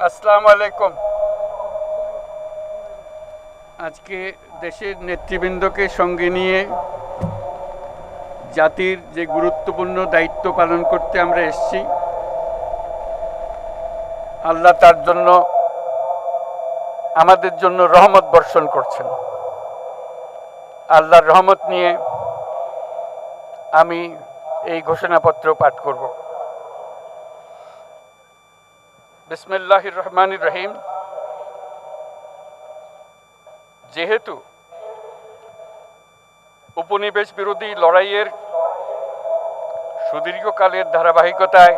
আসসালামু আলাইকুম। আজকে দেশের নেতৃবৃন্দকে সঙ্গে নিয়ে জাতির যে গুরুত্বপূর্ণ দায়িত্ব পালন করতে আমরা এসেছি, আল্লাহ তার জন্য আমাদের জন্য রহমত বর্ষণ করছেন। আল্লাহর রহমত নিয়ে আমি এই ঘোষণাপত্র পাঠ করব। বিসমিল্লাহির রহমানির রহিম। যেহেতু উপনিবেশ বিরোধী লড়াইয়ের সুদীর্ঘকালের ধারাবাহিকতায়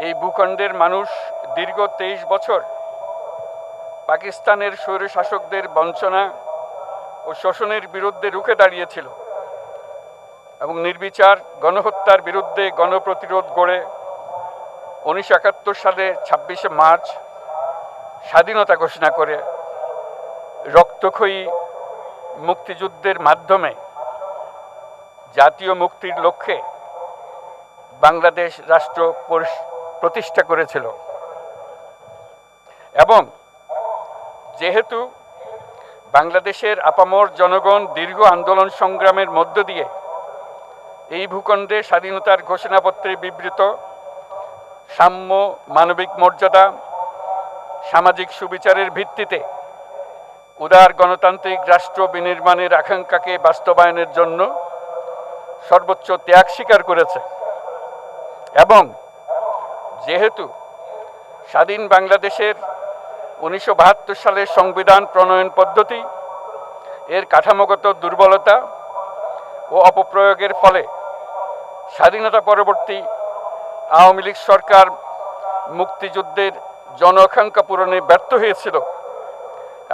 এই ভূখণ্ডের মানুষ দীর্ঘ 23 বছর পাকিস্তানের স্বৈরশাসকদের বঞ্চনা ও শোষণের বিরুদ্ধে রুখে দাঁড়িয়েছিল এবং নির্বিচার গণহত্যার বিরুদ্ধে গণপ্রতিরোধ গড়ে 1971 সালে 26শে মার্চ স্বাধীনতা ঘোষণা করে রক্তক্ষয়ী মুক্তিযুদ্ধের মাধ্যমে জাতীয় মুক্তির লক্ষ্যে বাংলাদেশ রাষ্ট্র প্রতিষ্ঠা করেছিল। এবং যেহেতু বাংলাদেশের আপামর জনগণ দীর্ঘ আন্দোলন সংগ্রামের মধ্য দিয়ে এই ভূখণ্ডে স্বাধীনতার ঘোষণাপত্রে বিবৃত সাম্য, মানবিক মর্যাদা, সামাজিক সুবিচারের ভিত্তিতে উদার গণতান্ত্রিক রাষ্ট্র বিনির্মাণের আকাঙ্ক্ষাকে বাস্তবায়নের জন্য সর্বোচ্চ ত্যাগ স্বীকার করেছে, এবং যেহেতু স্বাধীন বাংলাদেশের 1972 সালের সংবিধান প্রণয়ন পদ্ধতি এর কাঠামোগত দুর্বলতা ও অপপ্রয়োগের ফলে স্বাধীনতা পরবর্তী আওয়ামী লীগ সরকার মুক্তিযুদ্ধের জন আকাঙ্ক্ষা পূরণে ব্যর্থ হয়েছিল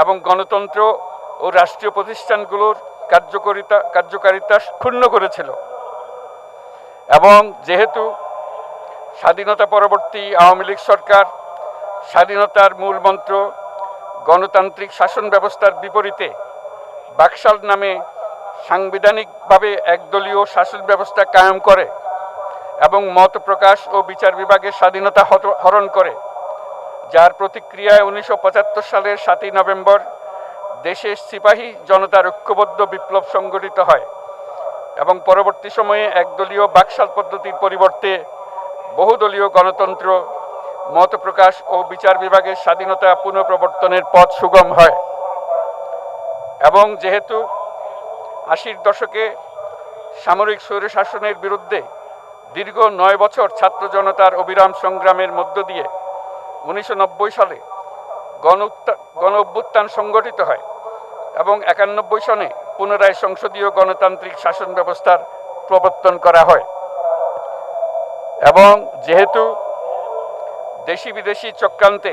এবং গণতন্ত্র ও রাষ্ট্রীয় প্রতিষ্ঠানগুলোর কার্যকারিতা ক্ষুণ্ণ করেছিল। এবং যেহেতু স্বাধীনতা পরবর্তী আওয়ামী লীগ সরকার স্বাধীনতার মূল মন্ত্র গণতান্ত্রিক শাসন ব্যবস্থার বিপরীতে বাকশাল নামে সাংবিধানিকভাবে একদলীয় শাসন ব্যবস্থা কায়েম করে এবং মত প্রকাশ ও বিচার বিভাগের স্বাধীনতা হরণ করে, যার প্রতিক্রিয়ায় 1975 সালের 7ই নভেম্বর দেশের সিপাহী জনতার ঐক্যবদ্ধ বিপ্লব সংগঠিত হয় এবং পরবর্তী সময়ে একদলীয় বাকশাল পদ্ধতির পরিবর্তে বহুদলীয় গণতন্ত্র, মত প্রকাশ ও বিচার বিভাগের স্বাধীনতা পুনঃপ্রবর্তনের পথ সুগম হয়। এবং যেহেতু 80-র দশকে সামরিক স্বৈরশাসনের বিরুদ্ধে দীর্ঘ 9 বছর ছাত্র জনতার অবিরাম সংগ্রামের মধ্য দিয়ে 1990 সালে গণ অভ্যুত্থান সংগঠিত হয় এবং 91 সনে পুনরায় সংসদীয় গণতান্ত্রিক শাসন ব্যবস্থার প্রবর্তন করা হয়। এবং যেহেতু দেশি বিদেশি চক্রান্তে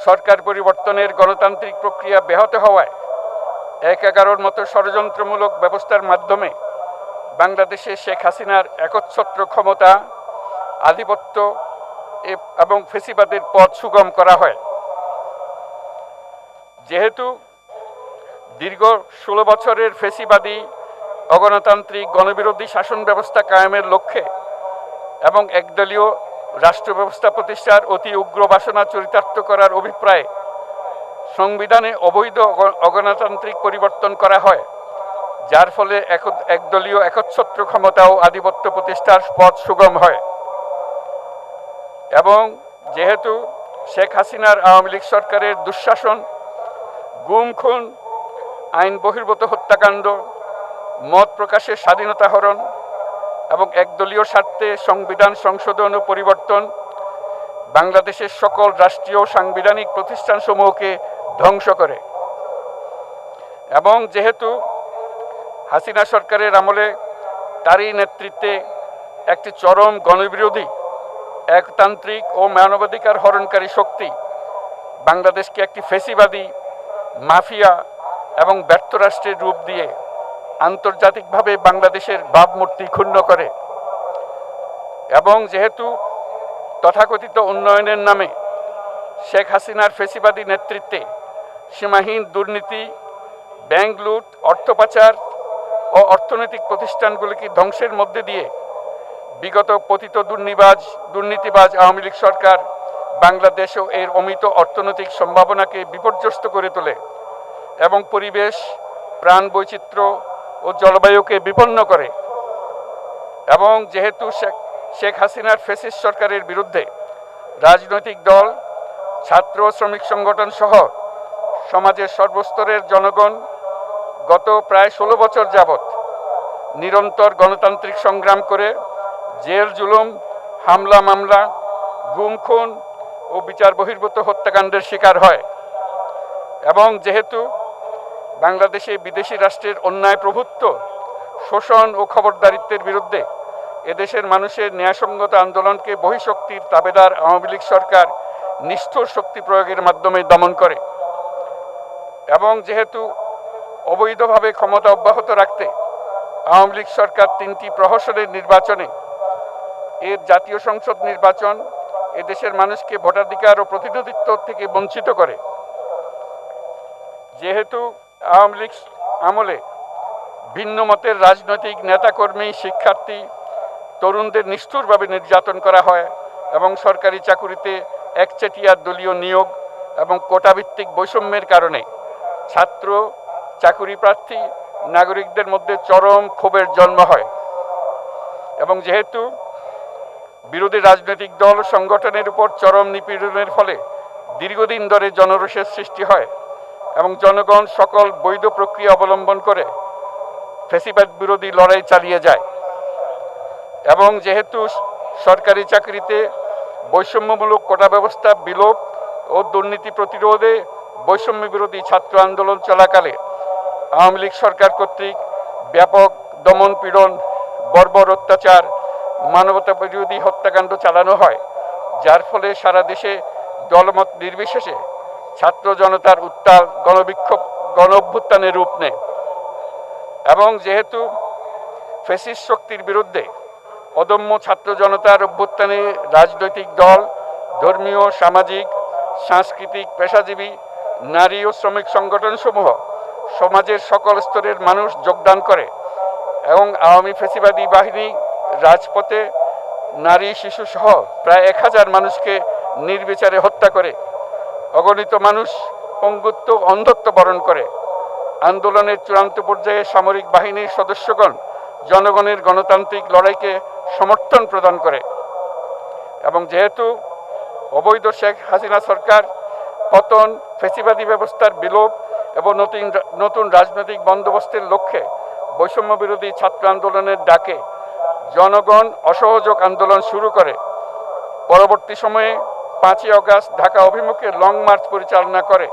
সরকার পরিবর্তনের গণতান্ত্রিক প্রক্রিয়া ব্যাহত হওয়ায় 1/11-র মতো ষড়যন্ত্রমূলক ব্যবস্থার মাধ্যমে বাংলাদেশে শেখ হাসিনার একচ্ছত্র ক্ষমতা, আধিপত্য এবং ফেসিবাদের পথ সুগম করা হয়। যেহেতু দীর্ঘ 16 বছরের ফেসিবাদী অগণতান্ত্রিক গণবিরোধী শাসন ব্যবস্থা কায়েমের লক্ষ্যে এবং একদলীয় রাষ্ট্র ব্যবস্থা প্রতিষ্ঠার অতি উগ্র বাসনা চরিতার্থ করার অভিপ্রায়ে সংবিধানে অবৈধ অগণতান্ত্রিক পরিবর্তন করা হয়, যার ফলে একদলীয় একচ্ছত্র ক্ষমতা ও আধিপত্য প্রতিষ্ঠার পথ সুগম হয়। এবং যেহেতু শেখ হাসিনার আওয়ামী লীগ সরকারের দুঃশাসন, গুম খুন, আইন বহির্ভূত হত্যাকাণ্ড, মত প্রকাশের স্বাধীনতা হরণ এবং একদলীয় স্বার্থে সংবিধান সংশোধন ও পরিবর্তন বাংলাদেশের সকল রাষ্ট্রীয় সাংবিধানিক প্রতিষ্ঠানসমূহকে ধ্বংস করে। এবং যেহেতু হাসিনা সরকারের আমলে তারই নেতৃত্বে একটি চরম গণবিরোধী, একতান্ত্রিক ও মানবাধিকার হরণকারী শক্তি বাংলাদেশকে একটি ফেসিবাদী, মাফিয়া এবং ব্যর্থ রাষ্ট্রের রূপ দিয়ে আন্তর্জাতিকভাবে বাংলাদেশের ভাবমূর্তি ক্ষুণ্ণ করে। এবং যেহেতু তথাকথিত উন্নয়নের নামে শেখ হাসিনার ফেসিবাদী নেতৃত্বে সীমাহীন দুর্নীতি, ব্যাংক লুট, অর্থ পাচার ও অর্থনৈতিক প্রতিষ্ঠানগুলিকে ধ্বংসের মধ্যে দিয়ে বিগত পতিত দুর্নীতিবাজ আওয়ামী লীগ সরকার বাংলাদেশ ও এর অমিত অর্থনৈতিক সম্ভাবনাকে বিপর্যস্ত করে তোলে এবং পরিবেশ, প্রাণ বৈচিত্র্য ও জলবায়ুকে বিপন্ন করে। এবং যেহেতু শেখ হাসিনার ফ্যাসিস্ট সরকারের বিরুদ্ধে রাজনৈতিক দল, ছাত্র শ্রমিক সংগঠন সহ সমাজের সর্বস্তরের জনগণ গত প্রায় 16 বছর যাবৎ নিরন্তর গণতান্ত্রিক সংগ্রাম করে জেল জুলুম, হামলা মামলা, গুম খুন ও বিচার বহির্ভূত হত্যাকাণ্ডের শিকার হয়। এবং যেহেতু বাংলাদেশে বিদেশি রাষ্ট্রের অন্যায় প্রভুত্ব, শোষণ ও খবরদারিত্বের বিরুদ্ধে এদেশের মানুষের ন্যায়সঙ্গত আন্দোলনকে বহিঃশক্তির তাবেদার আওয়ামী লীগ সরকার নিষ্ঠুর শক্তি প্রয়োগের মাধ্যমে দমন করে। এবং যেহেতু অবৈধভাবে ক্ষমতা অব্যাহত রাখতে আওয়ামী লীগ সরকার 3টি প্রহসনের নির্বাচনে এর জাতীয় সংসদ নির্বাচন এদেশের মানুষকে ভোটাধিকার ও প্রতিনিধিত্ব থেকে বঞ্চিত করে। যেহেতু আওয়ামী লীগ আমলে ভিন্ন মতের রাজনৈতিক নেতাকর্মী, শিক্ষার্থী, তরুণদের নিষ্ঠুরভাবে নির্যাতন করা হয় এবং সরকারি চাকুরিতে একচেটিয়া দলীয় নিয়োগ এবং কোটাভিত্তিক বৈষম্যের কারণে ছাত্র, চাকুরি প্রার্থী, নাগরিকদের মধ্যে চরম ক্ষোভের জন্ম হয়। এবং যেহেতু বিরোধী রাজনৈতিক দল সংগঠনের উপর চরম নিপীড়নের ফলে দীর্ঘদিন ধরে জনরোষের সৃষ্টি হয় এবং জনগণ সকল বৈধ প্রক্রিয়া অবলম্বন করে ফ্যাসিবাদ বিরোধী লড়াই চালিয়ে যায়। এবং যেহেতু সরকারি চাকরিতে বৈষম্যমূলক কোটা ব্যবস্থা বিলোপ ও দুর্নীতি প্রতিরোধে বৈষম্য বিরোধী ছাত্র আন্দোলন চলাকালে আওয়ামী লীগ সরকার কর্তৃক ব্যাপক দমন পীড়ন, বর্বর অত্যাচার, মানবতা বিরোধী হত্যাকাণ্ড চালানো হয়, যার ফলে সারা দেশে দলমত নির্বিশেষে ছাত্র জনতার উত্তাল গণবিক্ষোভ গণ অভ্যুত্থানের রূপ নেয়। এবং যেহেতু ফ্যাসিস্ট শক্তির বিরুদ্ধে অদম্য ছাত্র জনতার অভ্যুত্থানে রাজনৈতিক দল, ধর্মীয়, সামাজিক, সাংস্কৃতিক, পেশাজীবী, নারী ও শ্রমিক সংগঠনসমূহ সমাজের সকল স্তরের মানুষ যোগদান করে এবং আওয়ামী ফ্যাসিবাদী বাহিনী রাজপথে নারী, শিশু সহ প্রায় 1000 মানুষকে নির্বিচারে হত্যা করে, অগণিত মানুষ পঙ্গুত্ব, অন্ধত্ব বরণ করে। আন্দোলনের চূড়ান্ত পর্যায়ে সামরিক বাহিনীর সদস্যগণ জনগণের গণতান্ত্রিক লড়াইকে সমর্থন প্রদান করে। এবং যেহেতু অবৈধ শেখ হাসিনা সরকার পতন, ফ্যাসিবাদী ব্যবস্থার বিলোপ এবং নতুন রাজনৈতিক বন্দোবস্তের লক্ষ্যে বৈষম্য বিরোধী ছাত্র আন্দোলনের ডাকে জনগণ অসহযোগ আন্দোলন শুরু করে, পরবর্তী সময়ে 5ই আগস্ট ঢাকা অভিমুখে লং মার্চ পরিচালনা করে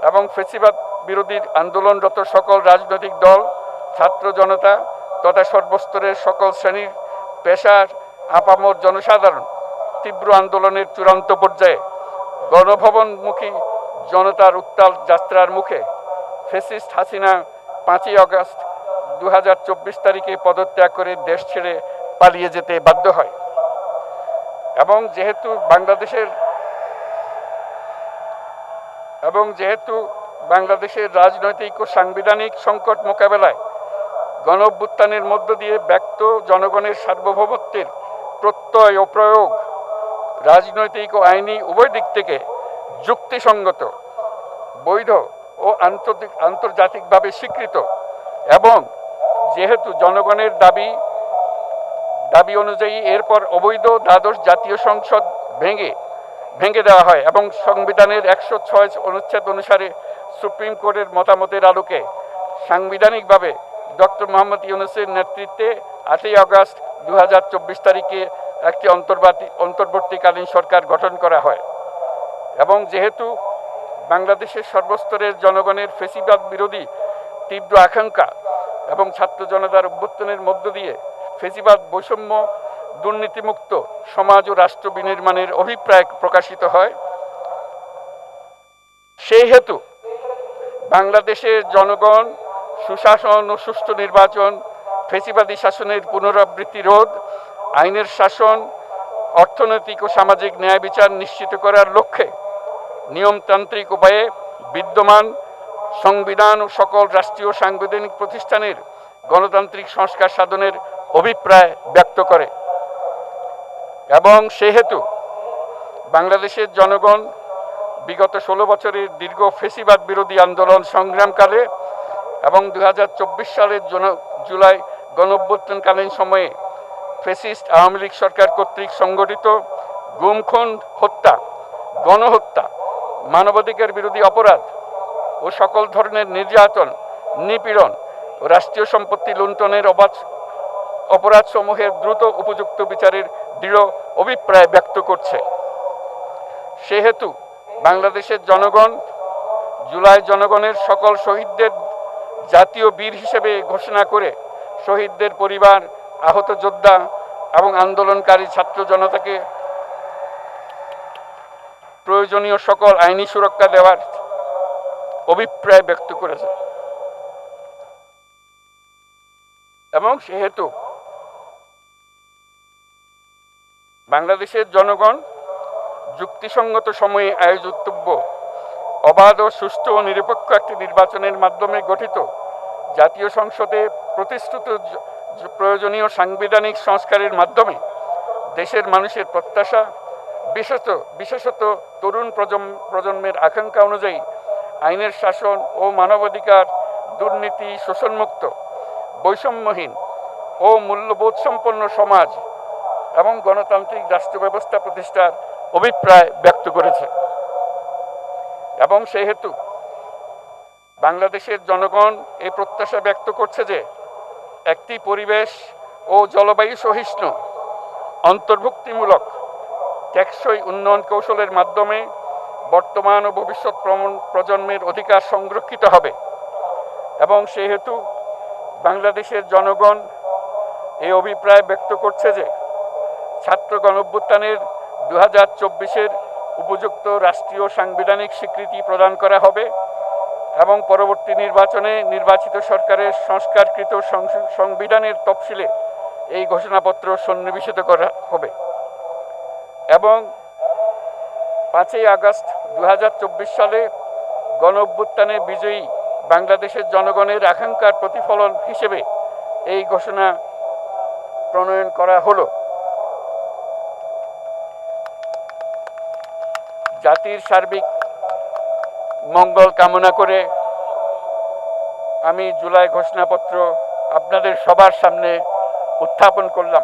এবং ফ্যাসিবাদ বিরোধী আন্দোলনরত সকল রাজনৈতিক দল, ছাত্র জনতা তথা সর্বস্তরের সকল শ্রেণীর, পেশার, আপামর জনসাধারণ তীব্র আন্দোলনের চূড়ান্ত পর্যায়ে গণভবনমুখী জনতার উত্তাল যাত্রার মুখে ফ্যাসিস্ট হাসিনা 5ই আগস্ট 2024 তারিখে পদত্যাগ করে দেশ ছেড়ে পালিয়ে যেতে বাধ্য হয়। এবং যেহেতু বাংলাদেশের রাজনৈতিক ও সাংবিধানিক সংকট মোকাবেলায় গণ অভ্যুত্থানের মধ্য দিয়ে ব্যক্ত জনগণের সার্বভৌমত্বের প্রত্যয় ও প্রয়োগ রাজনৈতিক ও আইনি উভয় দিক থেকে যুক্তিসঙ্গত, বৈধ ও আন্তর্জাতিকভাবে স্বীকৃত। এবং যেহেতু জনগণের দাবি অনুযায়ী এরপর অবৈধ দ্বাদশ জাতীয় সংসদ ভেঙে দেওয়া হয় এবং সংবিধানের 106 অনুচ্ছেদ অনুসারে সুপ্রিম কোর্টের মতামতের আলোকে সাংবিধানিকভাবে ডক্টর মোহাম্মদ ইউনূসের নেতৃত্বে 8ই আগস্ট 2024 তারিখে একটি অন্তর্বর্তীকালীন সরকার গঠন করা হয়। এবং যেহেতু বাংলাদেশের সর্বস্তরের জনগণের ফ্যাসিবাদ বিরোধী তীব্র আকাঙ্ক্ষা এবং ছাত্র জনতার অভ্যুত্থানের মধ্য দিয়ে ফ্যাসিবাদ, বৈষম্য, দুর্নীতিমুক্ত সমাজ ও রাষ্ট্র বিনির্মাণের অভিপ্রায় প্রকাশিত হয়, সেই হেতু বাংলাদেশের জনগণ সুশাসন ও সুষ্ঠু নির্বাচন, ফ্যাসিবাদী শাসনের পুনরাবৃত্তি রোধ, আইনের শাসন, অর্থনৈতিক ও সামাজিক ন্যায় বিচার নিশ্চিত করার লক্ষ্যে নিয়মতান্ত্রিক উপায়ে বিদ্যমান সংবিধান ও সকল রাষ্ট্রীয় সাংবিধানিক প্রতিষ্ঠানের গণতান্ত্রিক সংস্কার সাধনের অভিপ্রায় ব্যক্ত করে। এবং সেহেতু বাংলাদেশের জনগণ বিগত 16 বছরের দীর্ঘ ফেসিবাদ বিরোধী আন্দোলন সংগ্রামকালে এবং 2024 সালের জুলাই গণঅভ্যুত্থানকালীন সময়ে ফ্যাসিস্ট আওয়ামী লীগ সরকার কর্তৃক সংগঠিত গুম খুন, হত্যা, গণহত্যা, মানবাধিকার বিরোধী অপরাধ ও সকল ধরনের নির্যাতন, নিপীড়ন ও রাষ্ট্রীয় সম্পত্তি লুণ্ঠনের অপরাধসমূহের দ্রুত উপযুক্ত বিচারের দৃঢ় অভিপ্রায় ব্যক্ত করছে। সেহেতু বাংলাদেশের জনগণ জুলাই জনগণের সকল শহীদদের জাতীয় বীর হিসেবে ঘোষণা করে শহীদদের পরিবার, আহত যোদ্ধা এবং আন্দোলনকারী ছাত্র জনতাকে প্রয়োজনীয় সকল আইনি সুরক্ষা দেওয়ার অভিপ্রায় ব্যক্ত করেছে। এবং সেহেতু বাংলাদেশের জনগণ যুক্তিসঙ্গত সময়ে আয়োজিতব্য অবাধ ও সুষ্ঠু ও নিরপেক্ষ একটি নির্বাচনের মাধ্যমে গঠিত জাতীয় সংসদে প্রতিশ্রুত প্রয়োজনীয় সাংবিধানিক সংস্কারের মাধ্যমে দেশের মানুষের প্রত্যাশা, বিশেষত তরুণ প্রজন্মের আকাঙ্ক্ষা অনুযায়ী আইনের শাসন ও মানবাধিকার, দুর্নীতি, শোষণমুক্ত, বৈষম্যহীন ও মূল্যবোধ সম্পন্ন সমাজ এবং গণতান্ত্রিক রাষ্ট্র ব্যবস্থা প্রতিষ্ঠার অভিপ্রায় ব্যক্ত করেছে। এবং সেহেতু বাংলাদেশের জনগণ এই প্রত্যাশা ব্যক্ত করছে যে একটি পরিবেশ ও জলবায়ু সহিষ্ণু, অন্তর্ভুক্তিমূলক, টেকসই উন্নয়ন কৌশলের মাধ্যমে বর্তমান ও ভবিষ্যৎ প্রজন্মের অধিকার সংরক্ষিত হবে। এবং সেহেতু বাংলাদেশের জনগণ এই অভিপ্রায় ব্যক্ত করছে যে ছাত্র গণঅভ্যুত্থানের 2024-এর উপযুক্ত রাষ্ট্রীয় সাংবিধানিক স্বীকৃতি প্রদান করা হবে এবং পরবর্তী নির্বাচনে নির্বাচিত সরকারের সংস্কারকৃত সংবিধানের তফসিলে এই ঘোষণাপত্র সন্নিবেশিত করা হবে। এবং 5ই আগস্ট 2024 সালে গণঅভ্যুত্থানে বিজয়ী বাংলাদেশের জনগণের আকাঙ্ক্ষার প্রতিফলন হিসেবে এই ঘোষণা প্রণয়ন করা হলো। জাতির সার্বিক মঙ্গল কামনা করে আমি জুলাই ঘোষণাপত্র আপনাদের সবার সামনে উত্থাপন করলাম।